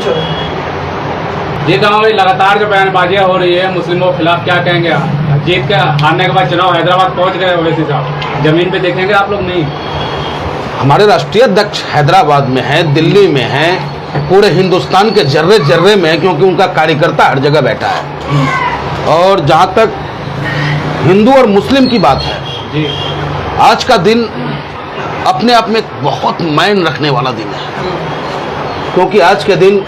पूछो। जी तो भाई लगातार जो बयानबाजियाँ हो रही है मुस्लिमों के खिलाफ, क्या कहेंगे आप? जीत के हारने के बाद चुनाव हैदराबाद पहुंच गए ओवैसी साहब, जमीन पे देखेंगे आप लोग? नहीं, हमारे राष्ट्रीय अध्यक्ष हैदराबाद में है, दिल्ली में है, पूरे हिंदुस्तान के जर्रे जर्रे में है, क्योंकि उनका कार्यकर्ता हर जगह बैठा है। और जहां तक हिंदू और मुस्लिम की बात है जी, आज का दिन अपने आप में बहुत मायने रखने वाला दिन है, क्योंकि आज के दिन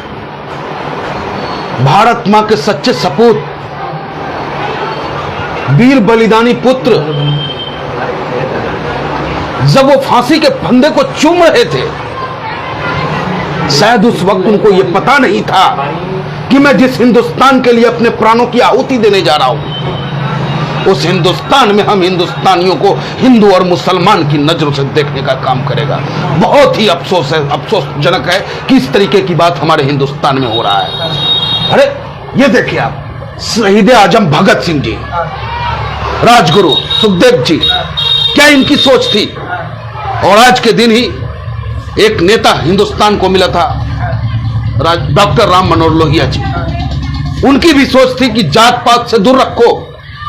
भारत मां के सच्चे सपूत, वीर बलिदानी पुत्र, जब वो फांसी के फंदे को चूम रहे थे, शायद उस वक्त उनको यह पता नहीं था कि मैं जिस हिंदुस्तान के लिए अपने प्राणों की आहुति देने जा रहा हूं, उस हिंदुस्तान में हम हिंदुस्तानियों को हिंदू और मुसलमान की नजरों से देखने का काम करेगा। बहुत ही अफसोस है, अफसोसजनक है कि इस तरीके की बात हमारे हिंदुस्तान में हो रहा है। अरे ये देखिए आप, शहीद आजम भगत सिंह जी, राजगुरु सुखदेव जी, क्या इनकी सोच थी? और आज के दिन ही एक नेता हिंदुस्तान को मिला था, डॉक्टर राम मनोहर लोहिया जी। उनकी भी सोच थी कि जात पात से दूर रखो,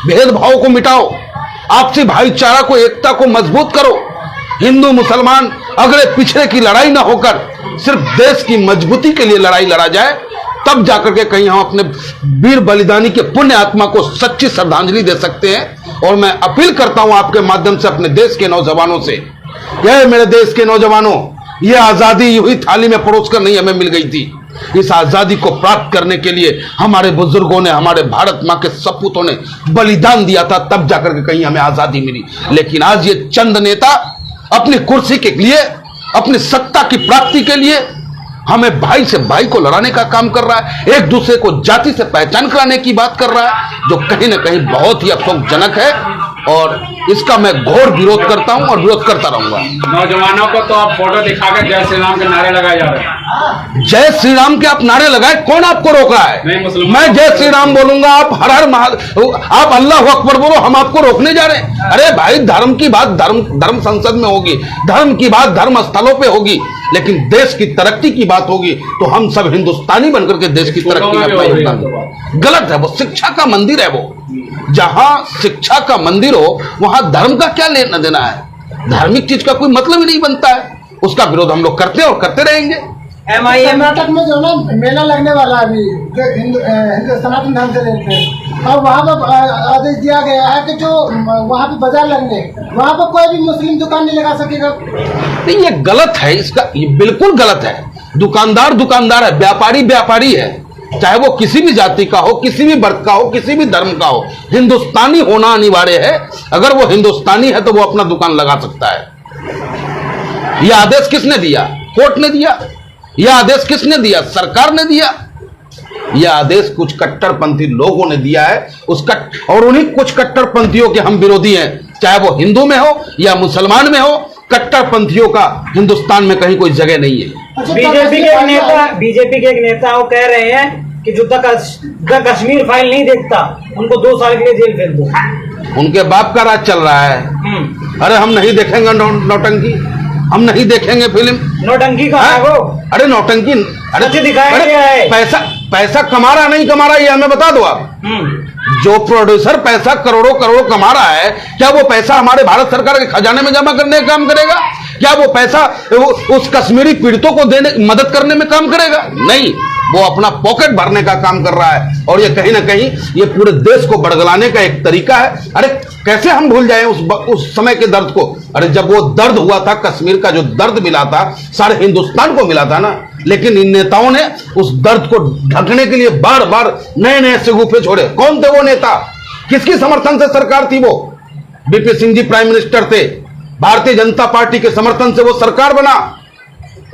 भेदभाव को मिटाओ, आपसी भाईचारा को, एकता को मजबूत करो, हिंदू मुसलमान अगले पिछड़े की लड़ाई ना होकर सिर्फ देश की मजबूती के लिए लड़ाई लड़ा जाए, तब जाकर के कहीं हम अपने वीर बलिदानी के पुण्य आत्मा को सच्ची श्रद्धांजलि दे सकते हैं। और मैं अपील करता हूं आपके माध्यम से अपने देश के नौजवानों से, यह मेरे देश के नौजवानों, यह आजादी यूं ही थाली में परोसकर नहीं हमें मिल गई थी। इस आजादी को प्राप्त करने के लिए हमारे बुजुर्गों ने, हमारे भारत मां के सपूतों ने बलिदान दिया था, तब जाकर के कहीं हमें आजादी मिली। लेकिन आज ये चंद नेता अपनी कुर्सी के लिए, अपनी सत्ता की प्राप्ति के लिए हमें भाई से भाई को लड़ाने का काम कर रहा है, एक दूसरे को जाति से पहचान कराने की बात कर रहा है, जो कहीं ना कहीं बहुत ही अफसोसजनक है। और इसका मैं घोर विरोध करता हूं और विरोध करता रहूंगा। नौजवानों को तो आप फोटो दिखाकर जय श्री राम के नारे लगाए जा रहे हैं। जय श्री राम के आप नारे लगाए, कौन आपको रोक रहा है? मैं जय श्री राम बोलूंगा, आप हर हर आप अल्लाह अकबर बोलो, हम आपको रोकने जा रहे हैं? अरे भाई, धर्म की बात धर्म संसद में होगी, धर्म की बात धर्म स्थलों पे होगी, लेकिन देश की तरक्की की बात होगी तो हम सब हिंदुस्तानी बनकर के देश की तरक्की में अपना योगदान दें। गलत है वो, शिक्षा का मंदिर है वो। जहां शिक्षा का मंदिर हो वहां धर्म का क्या लेना देना है? धार्मिक चीज का कोई मतलब ही नहीं बनता है। उसका विरोध हम लोग करते हैं और करते रहेंगे। कर्नाटक में जो ना मेला लगने वाला है अभी, जो हिंदू सनातन धर्म से लेते हैं, और वहाँ पर आदेश दिया गया है कि जो वहाँ पे बाजार लगने, वहाँ पर कोई भी मुस्लिम दुकान नहीं लगा सकेगा। नहीं, ये गलत है, इसका ये बिल्कुल गलत है। दुकानदार दुकानदार है, व्यापारी व्यापारी है, चाहे वो किसी भी जाति का हो, किसी भी वर्ग का हो, किसी भी धर्म का हो, हिंदुस्तानी होना अनिवार्य है। अगर वो हिंदुस्तानी है तो वो अपना दुकान लगा सकता है। यह आदेश किसने दिया? कोर्ट ने दिया। यह आदेश किसने दिया? सरकार ने दिया। यह आदेश कुछ कट्टरपंथी लोगों ने दिया है। और उन्हीं कुछ कट्टरपंथियों के हम विरोधी हैं, चाहे वो हिंदू में हो या मुसलमान में हो। कट्टरपंथियों का हिंदुस्तान में कहीं कोई जगह नहीं है। बीजेपी के एक नेता वो कह रहे हैं कि जो कश्मीर फाइल नहीं देखता उनको 2 साल के लिए जेल भेज दो। उनके बाप का राज चल रहा है। अरे हम नहीं देखेंगे नौटंकी, हम नहीं देखेंगे फिल्म नौटंकी का है वो। अरे नौटंकी, अरे दिखाया गया है। पैसा कमा रहा नहीं कमा रहा ये हमें बता दो आप। जो प्रोड्यूसर पैसा करोड़ों करोड़ कमा रहा है, क्या वो पैसा हमारे भारत सरकार के खजाने में जमा करने का काम करेगा? क्या वो पैसा उस कश्मीरी पीड़ितों को देने, मदद करने में काम करेगा? नहीं, वो अपना पॉकेट भरने का काम कर रहा है। और ये कहीं ना कहीं ये पूरे देश को बड़गलाने का एक तरीका है। अरे कैसे हम भूल जाएं उस समय के दर्द को? अरे जब वो दर्द हुआ था, कश्मीर का जो दर्द मिला था, सारे हिंदुस्तान को मिला था ना। लेकिन इन नेताओं ने उस दर्द को ढकने के लिए बार बार नए नए सिगुफे छोड़े। कौन थे वो नेता? किसकी समर्थन से सरकार थी वो? BP Singh ji prime minister थे, भारतीय जनता पार्टी के समर्थन से वो सरकार बना।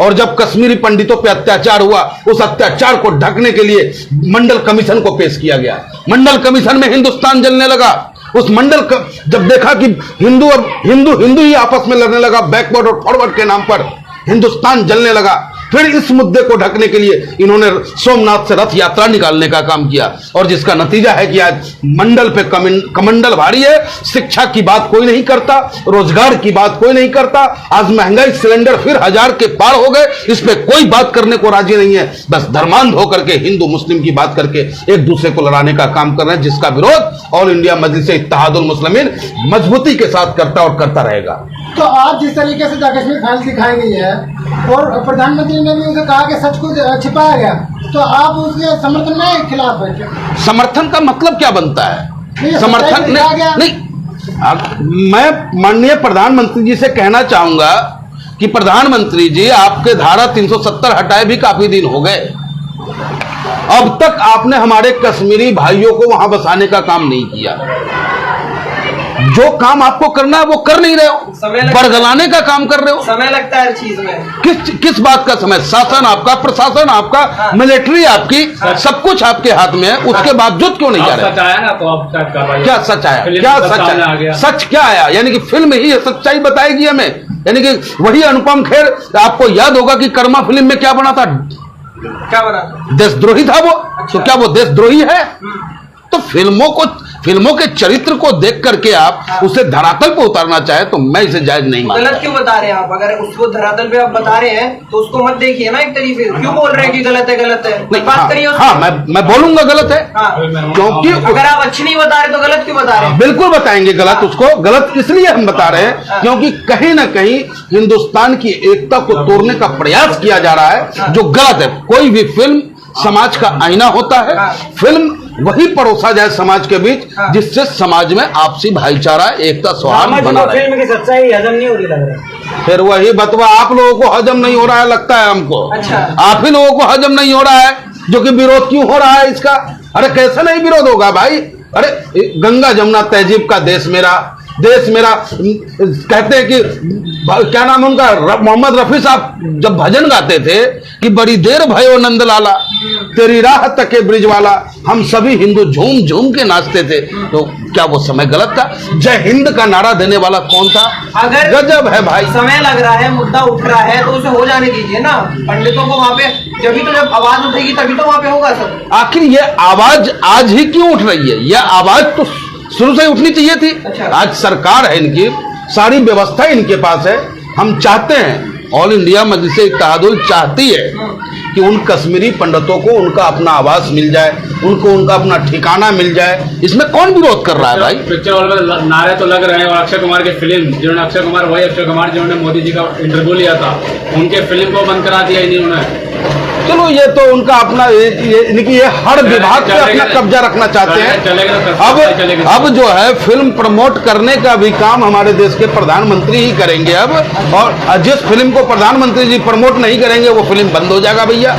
और जब कश्मीरी पंडितों पे अत्याचार हुआ, उस अत्याचार को ढकने के लिए मंडल कमीशन को पेश किया गया। मंडल कमीशन में हिंदुस्तान जलने लगा। उस मंडल जब देखा कि हिंदू ही आपस में लड़ने लगा, बैकवर्ड और फॉरवर्ड के नाम पर हिंदुस्तान जलने लगा, फिर इस मुद्दे को ढकने के लिए इन्होंने सोमनाथ से रथ यात्रा निकालने का काम किया, और जिसका नतीजा है कि आज मंडल पे कमंडल भारी है। शिक्षा की बात कोई नहीं करता, रोजगार की बात कोई नहीं करता। आज महंगाई सिलेंडर फिर 1000 के पार हो गए, इस पे कोई बात करने को राजी नहीं है। बस धर्मांध होकर के हिंदू मुस्लिम की बात करके एक दूसरे को लड़ाने का काम कर रहे हैं, जिसका विरोध ऑल इंडिया मजलिस इत्तेहादुल मुस्लिमीन मजबूती के साथ करता और करता रहेगा। तो आज जिस तरीके से कश्मीर फाइल दिखाई गई है और प्रधानमंत्री ने भी उसे कहा कि सच को छिपाया गया, तो आप उसके समर्थन में खिलाफ है क्या? समर्थन का मतलब क्या बनता है? नहीं, समर्थन नहीं। मैं माननीय प्रधानमंत्री जी से कहना चाहूंगा कि प्रधानमंत्री जी, आपके धारा 370 हटाए भी काफी दिन हो गए। अब तक आपने हमारे कश्मीरी भाइयों को वहां बसाने का काम नहीं किया। जो काम आपको करना है वो कर नहीं रहे हो, बरगलाने का काम कर रहे हो। समय लगता है हर चीज में। किस बात का समय? शासन आपका, प्रशासन आपका, मिलिट्री आपकी, सब कुछ आपके हाथ में है, उसके बावजूद क्यों नहीं जा रहे? सच आया ना, तो अब क्या सच आया? क्या सच आया? सच क्या आया? यानी कि फिल्म ही सच्चाई बताएगी हमें। यानी कि वही अनुपम खेर, आपको याद होगा कि कर्मा फिल्म में क्या बना था? क्या बना? देशद्रोही था वो। तो क्या वो देशद्रोही है? तो फिल्मों के चरित्र को देख करके आप उसे धरातल पे उतारना चाहे तो मैं इसे जायज नहीं मानता। गलत क्यों बता रहे हैं आप? अगर उसको धरातल पे आप बता रहे हैं तो उसको मत देखिए ना एक तरीके से। क्यों बोल रहे हैं कि गलत है? गलत है, बात करिए। हाँ, मैं बोलूंगा गलत है, क्योंकि अगर आप अच्छी नहीं बता रहे तो गलत क्यों बता रहे हैं? बिल्कुल बताएंगे गलत। उसको गलत इसलिए हम बता रहे हैं क्योंकि कहीं ना कहीं हिंदुस्तान की एकता को तोड़ने का प्रयास किया जा रहा है, जो गलत है। कोई भी फिल्म समाज का आईना होता है। फिल्म वही परोसा जाए समाज के बीच जिससे समाज में आपसी भाईचारा, एकता, सौहार्द बना रहे। फिल्म की सच्चाई हजम नहीं हो रही लग रहा है। फिर वही बतवा, आप लोगों को हजम नहीं हो रहा है लगता है हमको। अच्छा। आप ही लोगों को हजम नहीं हो रहा है, जो कि विरोध क्यों हो रहा है इसका? अरे कैसे नहीं विरोध होगा भाई? अरे गंगा जमुना तहजीब का देश मेरा, देश मेरा। कहते हैं कि क्या नाम उनका, मोहम्मद रफी साहब जब भजन गाते थे कि बड़ी देर भयो नंदलाला, तेरी राह तके ब्रिज वाला, हम सभी हिंदू झूम झूम के नाचते थे। तो क्या वो समय गलत था? जय हिंद का नारा देने वाला कौन था? अगर गजब है भाई। समय लग रहा है, मुद्दा उठ रहा है तो उसे हो जाने दीजिए ना। पंडितों को वहाँ पे जब आवाज उठेगी तभी तो वहाँ पे होगा सब। आखिर ये आवाज आज ही क्यों उठ रही है? यह आवाज तो शुरू से उठनी चाहिए थी। अच्छा। आज सरकार है इनकी, सारी व्यवस्था इनके पास है। हम चाहते हैं, ऑल इंडिया मजलिस इत्तेहादुल चाहती है कि उन कश्मीरी पंडितों को उनका अपना आवास मिल जाए, उनको उनका अपना ठिकाना मिल जाए। इसमें कौन विरोध कर रहा है भाई? पिक्चर हॉल में नारे तो लग रहे हैं, और अक्षय कुमार की फिल्म, जिन्होंने अक्षय कुमार, वही अक्षय कुमार जिन्होंने मोदी जी का इंटरव्यू लिया था, उनके फिल्म को बंद करा दिया इन्होंने। चलो ये तो उनका अपना, ये हर विभाग पे अपना कब्जा रखना चाहते हैं। अब जो है फिल्म प्रमोट करने का भी काम हमारे देश के प्रधानमंत्री ही करेंगे अब, और जिस फिल्म को प्रधानमंत्री जी प्रमोट नहीं करेंगे वो फिल्म बंद हो जाएगा भैया।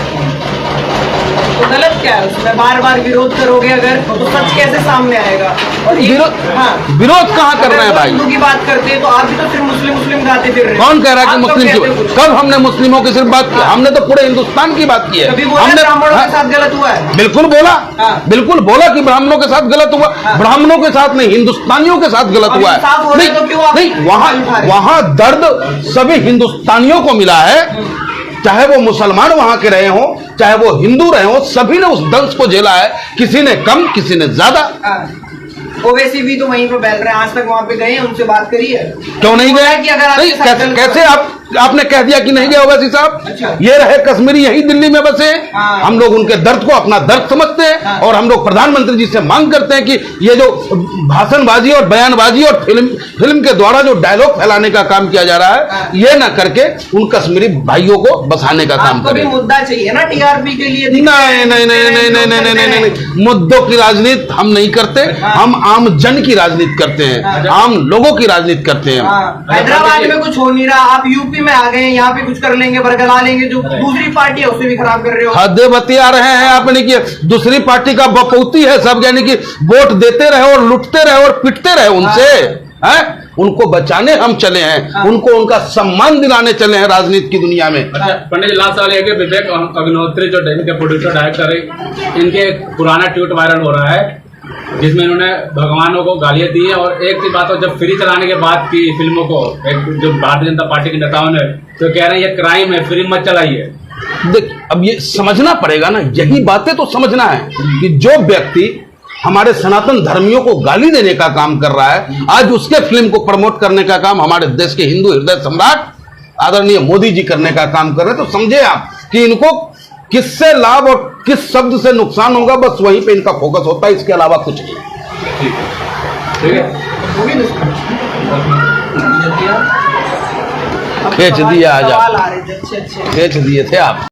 तो गलत क्या है उसमें? बार बार विरोध करोगे अगर तो सच कैसे सामने आएगा? और विरोध कहाँ कर रहे हैं भाई? हिंदू की बात करते हैं तो आप भी तो सिर्फ मुस्लिम गाते फिर रहे हैं। कौन कह रहा है कि मुस्लिम की? कब हमने मुस्लिमों की सिर्फ बात की? हमने तो पूरे हिंदुस्तान की बात की है। हमने ब्राह्मणों के साथ गलत हुआ है? बिल्कुल बोला, बिल्कुल बोला कि ब्राह्मणों के साथ गलत हुआ। ब्राह्मणों के साथ नहीं, हिंदुस्तानियों के साथ गलत हुआ है। नहीं, वहां दर्द सभी हिंदुस्तानियों को मिला है, चाहे वो मुसलमान वहां के रहे हों, चाहे वो हिंदू रहे हों, सभी ने उस दंश को झेला है। किसी ने कम, किसी ने ज्यादा। ओवैसी भी तो वहीं पे बैठ रहे हैं, आज तक वहाँ पे गए हैं, उनसे बात करिए। क्यों नहीं गए? कि अगर कैसे आपने कह दिया कि नहीं गए ओवैसी साहब? अच्छा। ये रहे कश्मीरी, यही दिल्ली में बसे। हम लोग उनके दर्द को अपना दर्द समझते हैं, और हम लोग प्रधानमंत्री जी से मांग करते हैं कि ये जो भाषणबाजी और बयानबाजी और फिल्म के द्वारा जो डायलॉग फैलाने का काम किया जा रहा है, ये न करके उन कश्मीरी भाइयों को बसाने का काम करें। मुद्दा चाहिए ना टीआरपी के लिए? नहीं, मुद्दों की राजनीति हम नहीं करते। हम आम जन की राजनीति करते हैं, आम लोगों की राजनीति करते हैं। हैदराबाद में कुछ हो नहीं रहा, आप यूपी में आ गए, यहाँ पे कुछ कर लेंगे, बरगला लेंगे। जो दूसरी पार्टी है उसे भी खराब कर रहे हो। हद बतिया रहे हैं आपने कि दूसरी पार्टी का बकौती है सब, यानी कि वोट देते रहे और लुटते रहे और पिटते रहे उनसे। उनको बचाने हम चले हैं, उनको उनका सम्मान दिलाने चले हैं राजनीति की दुनिया में। अच्छा, पंडित जी, लास्ट सवाल है, विवेक अग्निहोत्री जो इनके प्रोड्यूसर डायरेक्टर है, इनके पुराना ट्वीट वायरल हो रहा है जिसमें इन्होंने भगवानों को गालियां दी है, और एक ही बात हो, जब फ्री चलाने के बाद की फिल्मों को एक जो भारतीय जनता पार्टी के नेताओं ने तो कह रहे हैं ये क्राइम है, फ्री मत चलाइए। देख, अब ये समझना पड़ेगा ना, यही बातें तो समझना है कि जो व्यक्ति हमारे सनातन धर्मियों को गाली देने का काम कर रहा है, आज उसके फिल्म को प्रमोट करने का काम हमारे देश के हिंदू हृदय सम्राट आदरणीय मोदी जी करने का काम कर रहे हैं। तो समझे आप कि इनको किससे लाभ और किस शब्द से नुकसान होगा, बस वहीं पे इनका फोकस होता है, इसके अलावा कुछ नहीं। ठीक है, खींच दिया आज आप, सवाल आ रहे थे अच्छे अच्छे। खींच दिए थे आप।